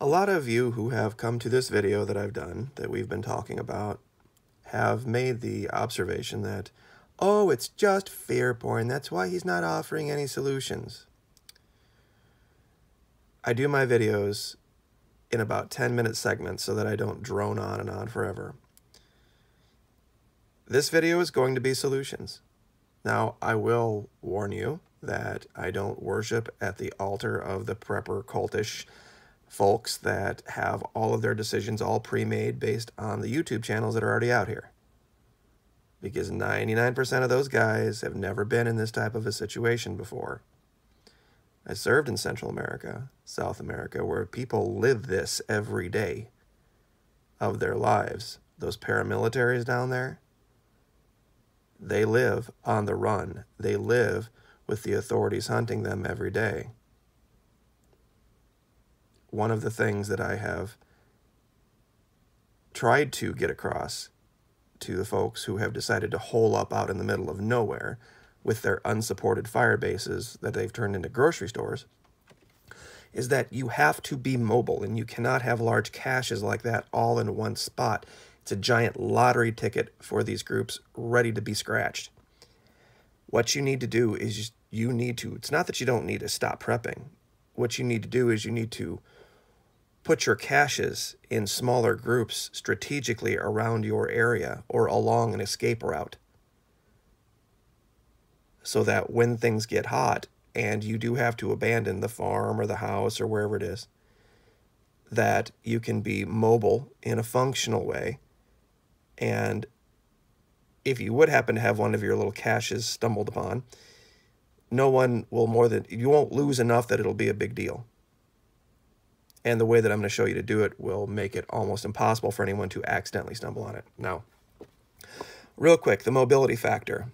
A lot of you who have come to this video that I've done, that we've been talking about, have made the observation that, oh, it's just fear porn, that's why he's not offering any solutions. I do my videos in about 10-minute segments so that I don't drone on and on forever. This video is going to be solutions. Now, I will warn you that I don't worship at the altar of the prepper cultish folks that have all of their decisions all pre-made based on the YouTube channels that are already out here. Because 99% of those guys have never been in this type of a situation before. I served in Central America, South America, where people live this every day of their lives. Those paramilitaries down there, they live on the run. They live with the authorities hunting them every day. One of the things that I have tried to get across to the folks who have decided to hole up out in the middle of nowhere with their unsupported fire bases that they've turned into grocery stores is that you have to be mobile, and you cannot have large caches like that all in one spot. It's a giant lottery ticket for these groups ready to be scratched. What you need to do is it's not that you don't need to stop prepping. What you need to do is you need to put your caches in smaller groups strategically around your area or along an escape route, so that when things get hot and you do have to abandon the farm or the house or wherever it is, that you can be mobile in a functional way. And if you would happen to have one of your little caches stumbled upon, no one will you won't lose enough that it'll be a big deal. And the way that I'm going to show you to do it will make it almost impossible for anyone to accidentally stumble on it. Now, real quick, the mobility factor.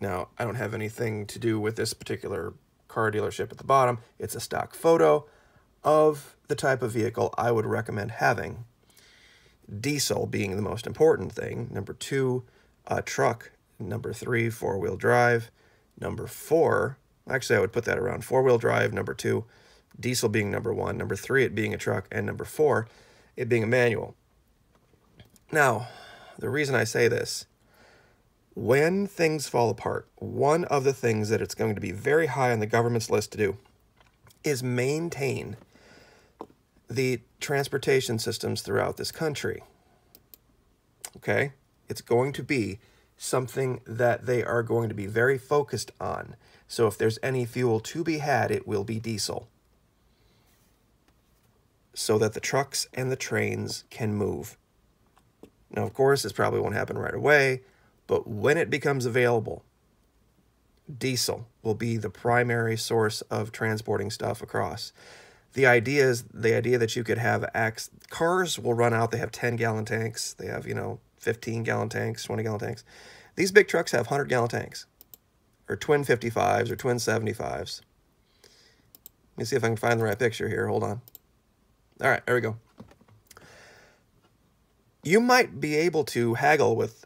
Now, I don't have anything to do with this particular car dealership at the bottom. It's a stock photo of the type of vehicle I would recommend having. Diesel being the most important thing. Number 2, a truck. Number 3, 4-wheel drive. Number 4, actually I would put that around 4-wheel drive. Number 2, diesel being number 1. Number 3, it being a truck. And number 4, it being a manual. Now, the reason I say this, when things fall apart, one of the things that it's going to be very high on the government's list to do is maintain the transportation systems throughout this country. Okay? It's going to be something that they are going to be very focused on. So if there's any fuel to be had, it will be diesel, so that the trucks and the trains can move. Now, of course, this probably won't happen right away, but when it becomes available, diesel will be the primary source of transporting stuff across. The idea that you could have cars will run out. They have 10-gallon tanks. They have, 15-gallon tanks, 20-gallon tanks. These big trucks have 100-gallon tanks, or twin 55s or twin 75s. Let me see if I can find the right picture here. Hold on. All right, there we go. You might be able to haggle with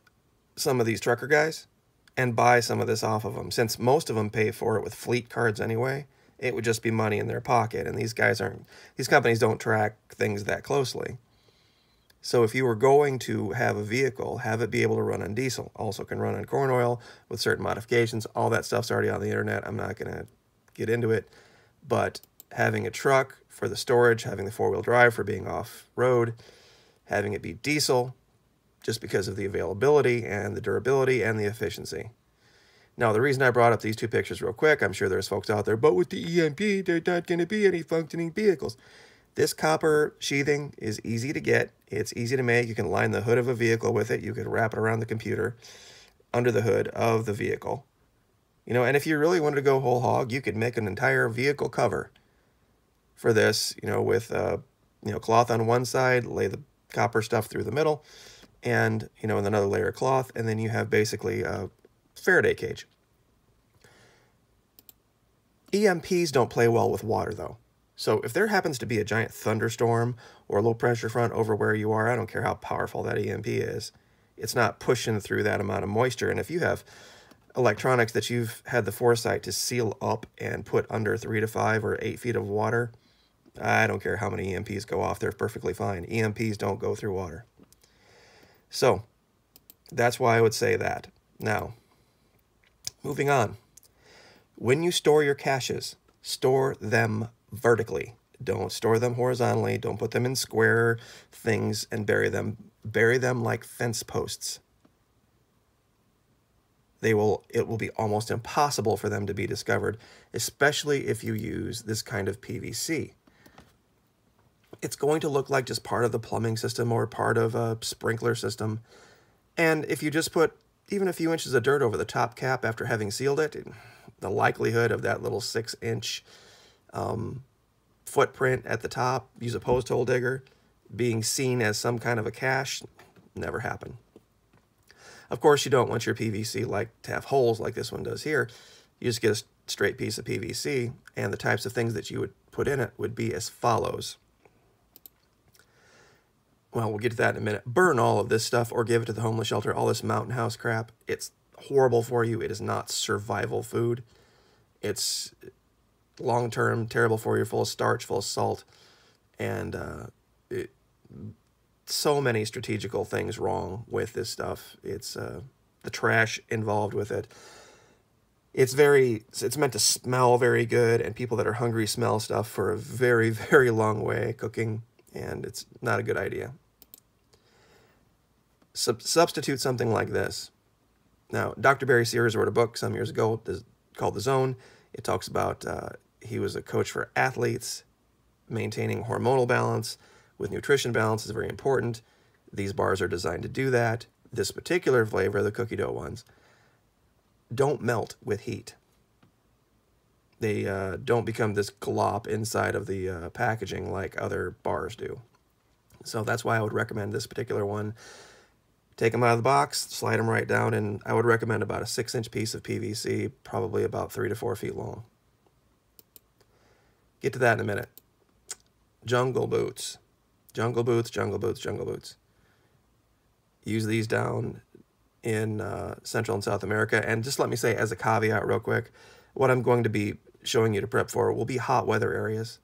some of these trucker guys and buy some of this off of them. Since most of them pay for it with fleet cards anyway, it would just be money in their pocket. And these companies don't track things that closely. So if you were going to have a vehicle, have it be able to run on diesel. Also can run on corn oil with certain modifications. All that stuff's already on the internet. I'm not going to get into it. But having a truck for the storage, having the 4-wheel drive for being off-road, having it be diesel, just because of the availability and the durability and the efficiency. Now, the reason I brought up these two pictures real quick, I'm sure there's folks out there, but with the EMP, there's not going to be any functioning vehicles. This copper sheathing is easy to get. It's easy to make. You can line the hood of a vehicle with it. You could wrap it around the computer under the hood of the vehicle. And if you really wanted to go whole hog, you could make an entire vehicle cover for this, with, cloth on one side, lay the copper stuff through the middle, and, another layer of cloth, and then you have basically a Faraday cage. EMPs don't play well with water, though. So if there happens to be a giant thunderstorm or a low pressure front over where you are, I don't care how powerful that EMP is, it's not pushing through that amount of moisture. And if you have electronics that you've had the foresight to seal up and put under 3 to 5 or 8 feet of water, I don't care how many EMPs go off, they're perfectly fine. EMPs don't go through water. So that's why I would say that. Now, moving on. When you store your caches, store them vertically. Don't store them horizontally. Don't put them in square things and bury them. Bury them like fence posts. It will be almost impossible for them to be discovered, especially if you use this kind of PVC. It's going to look like just part of the plumbing system or part of a sprinkler system. And if you just put even a few inches of dirt over the top cap after having sealed it, the likelihood of that little 6-inch footprint at the top, use a post hole digger, being seen as some kind of a cache, never happen. Of course, you don't want your PVC to have holes like this one does here. You just get a straight piece of PVC, and the types of things that you would put in it would be as follows. Well, we'll get to that in a minute. Burn all of this stuff or give it to the homeless shelter. All this mountain house crap, it's horrible for you. It is not survival food. It's long-term terrible for you, full of starch, full of salt, and so many strategical things wrong with this stuff. It's the trash involved with it. It's meant to smell very good, and people that are hungry smell stuff for a very, very long way cooking, and it's not a good idea. Substitute something like this. Now, Dr. Barry Sears wrote a book some years ago called The Zone. It talks about he was a coach for athletes. Maintaining hormonal balance with nutrition balance is very important. These bars are designed to do that. This particular flavor, the cookie dough ones, don't melt with heat. They don't become this glop inside of the packaging like other bars do. So that's why I would recommend this particular one. Take them out of the box, slide them right down, and I would recommend about a 6-inch piece of PVC, probably about 3 to 4 feet long. Get to that in a minute. Jungle boots. Jungle boots, jungle boots, jungle boots. Use these down in Central and South America. And just let me say, as a caveat real quick, what I'm going to be showing you to prep for will be hot weather areas,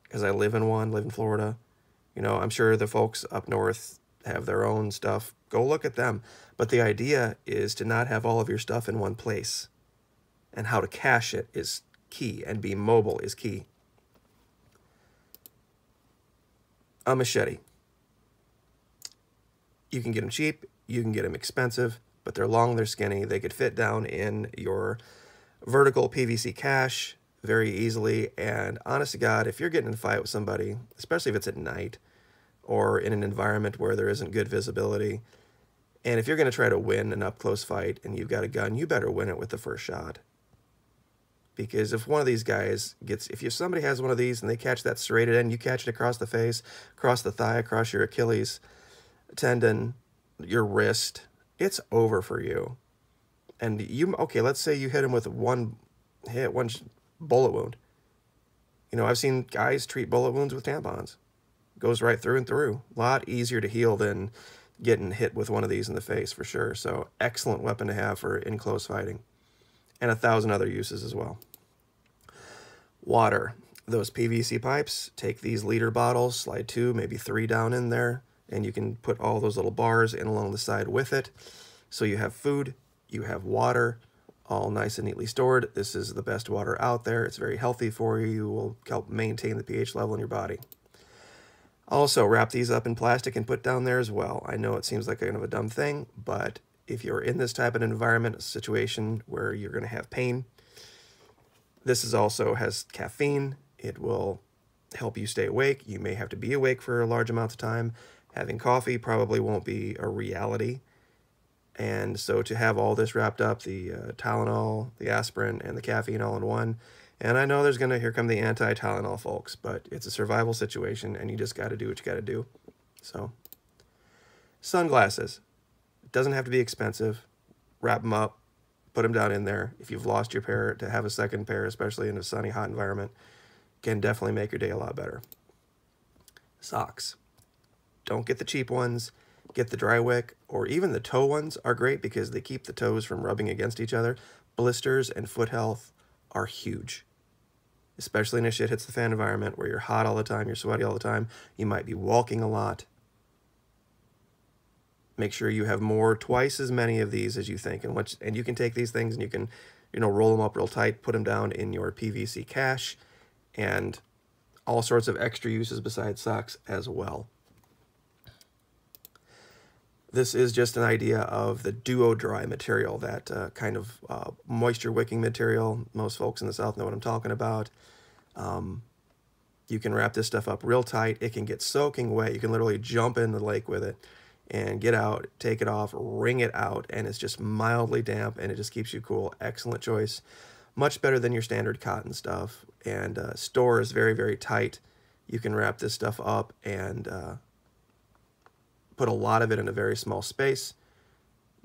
because I live in Florida. You know, I'm sure the folks up north have their own stuff. Go look at them. But the idea is to not have all of your stuff in one place. And how to cache it is key, and be mobile is key. A machete. You can get them cheap, you can get them expensive, but they're long, they're skinny. They could fit down in your vertical PVC cache very easily. And honest to God, if you're getting in a fight with somebody, especially if it's at night or in an environment where there isn't good visibility, and if you're going to try to win an up-close fight and you've got a gun, you better win it with the first shot. Because if one of these guys if somebody has one of these and they catch that serrated end, you catch it across the face, across the thigh, across your Achilles tendon, your wrist, it's over for you. And okay, let's say you hit him with one bullet wound. You know, I've seen guys treat bullet wounds with tampons. Goes right through and through. A lot easier to heal than getting hit with one of these in the face, for sure. So excellent weapon to have for in close fighting. And 1,000 other uses as well. Water. Those PVC pipes, take these liter bottles, slide 2, maybe 3 down in there, and you can put all those little bars in along the side with it. So you have food, you have water, all nice and neatly stored. This is the best water out there. It's very healthy for you. You will help maintain the pH level in your body. Also, wrap these up in plastic and put down there as well. I know it seems like kind of a dumb thing, but if you're in this type of environment, a situation where you're going to have pain, this also has caffeine. It will help you stay awake. You may have to be awake for a large amount of time. Having coffee probably won't be a reality. And so to have all this wrapped up, the Tylenol, the aspirin, and the caffeine all in one, and I know here come the anti-Tylenol folks, but it's a survival situation, and you just got to do what you got to do. So, sunglasses. It doesn't have to be expensive. Wrap them up, put them down in there. If you've lost your pair, to have a second pair, especially in a sunny, hot environment, can definitely make your day a lot better. Socks. Don't get the cheap ones. Get the dry wick, or even the toe ones are great because they keep the toes from rubbing against each other. Blisters and foot health are huge. especially in a shit hits the fan environment where you're hot all the time, you're sweaty all the time, you might be walking a lot. Make sure you have twice as many of these as you think. And you can take these things and you can, roll them up real tight, put them down in your PVC cache, and all sorts of extra uses besides socks as well. This is just an idea of the duo dry material, that kind of moisture wicking material. Most folks in the South know what I'm talking about. You can wrap this stuff up real tight. It can get soaking wet. You can literally jump in the lake with it and get out, take it off, wring it out, and it's just mildly damp, and it just keeps you cool. Excellent choice. Much better than your standard cotton stuff, and stores very, very tight. You can wrap this stuff up and put a lot of it in a very small space.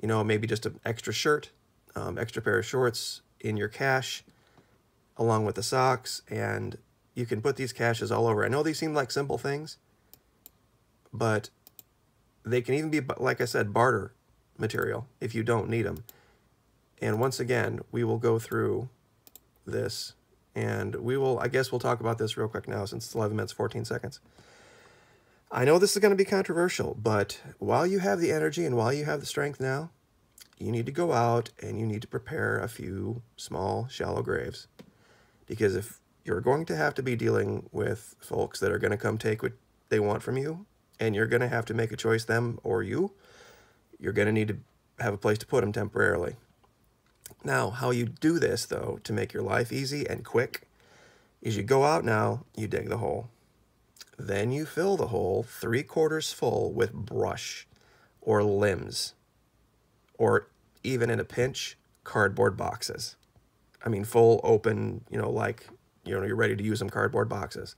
Maybe just an extra shirt, extra pair of shorts in your cache, along with the socks, and you can put these caches all over. I know these seem like simple things, but they can even be, like I said, barter material if you don't need them. And once again, we will go through this, and I guess we'll talk about this real quick now since it's 11 minutes, 14 seconds. I know this is going to be controversial, but while you have the energy and while you have the strength now, you need to go out and you need to prepare a few small, shallow graves. Because if you're going to have to be dealing with folks that are going to come take what they want from you, and you're going to have to make a choice, them or you're going to need to have a place to put them temporarily. Now, how you do this, though, to make your life easy and quick, is you go out now, you dig the hole. Then you fill the hole 3/4 full with brush or limbs, or even in a pinch, cardboard boxes. I mean, full open, you're ready to use them cardboard boxes.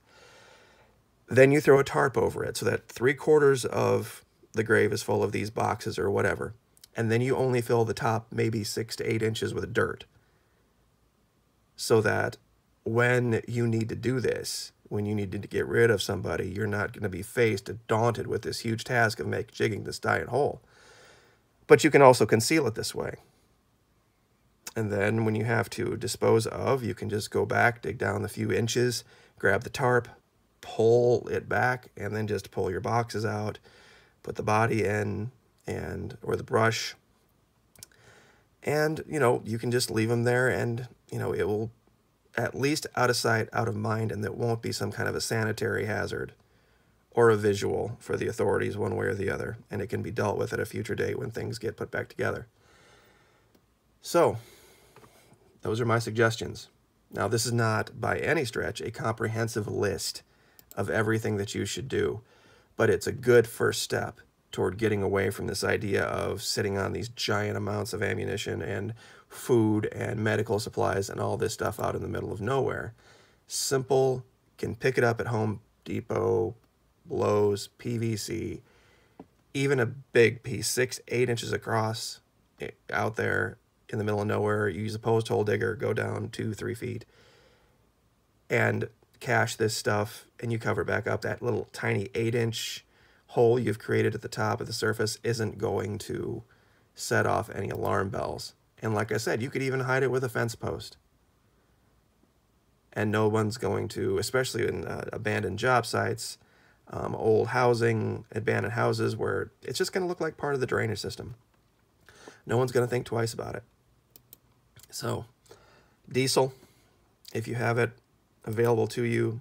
Then you throw a tarp over it so that 3/4 of the grave is full of these boxes or whatever. And then you only fill the top maybe 6 to 8 inches with dirt. So that when you need to do this, when you need to get rid of somebody, you're not going to be daunted with this huge task of jigging this giant hole. But you can also conceal it this way. And then when you have to dispose of, you can just go back, dig down the few inches, grab the tarp, pull it back, and then just pull your boxes out, put the body in, or the brush, and you can just leave them there, and it will at least out of sight, out of mind, and it won't be some kind of a sanitary hazard or a visual for the authorities one way or the other, and it can be dealt with at a future date when things get put back together. So those are my suggestions. Now, this is not by any stretch a comprehensive list of everything that you should do, but it's a good first step toward getting away from this idea of sitting on these giant amounts of ammunition and food and medical supplies and all this stuff out in the middle of nowhere. Simple, can pick it up at Home Depot, Lowe's, PVC, even a big piece, 6, 8 inches across, out there in the middle of nowhere. You use a post hole digger, go down 2, 3 feet, and cache this stuff, and you cover it back up. That little tiny 8-inch hole you've created at the top of the surface isn't going to set off any alarm bells. And like I said, you could even hide it with a fence post. And no one's going to, especially in abandoned job sites, old housing, abandoned houses, where it's just going to look like part of the drainage system. No one's going to think twice about it. So, diesel, if you have it available to you,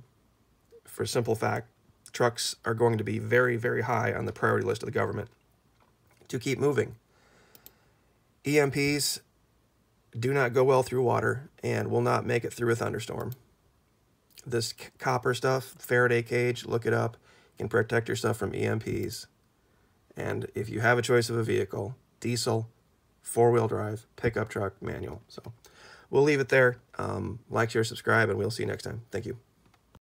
for a simple fact, trucks are going to be very, very high on the priority list of the government to keep moving. EMPs do not go well through water and will not make it through a thunderstorm. This copper stuff, Faraday cage, look it up, can protect yourself from EMPs. And if you have a choice of a vehicle, diesel, 4-wheel drive, pickup truck, manual. So we'll leave it there. Like, share, subscribe, and we'll see you next time. Thank you.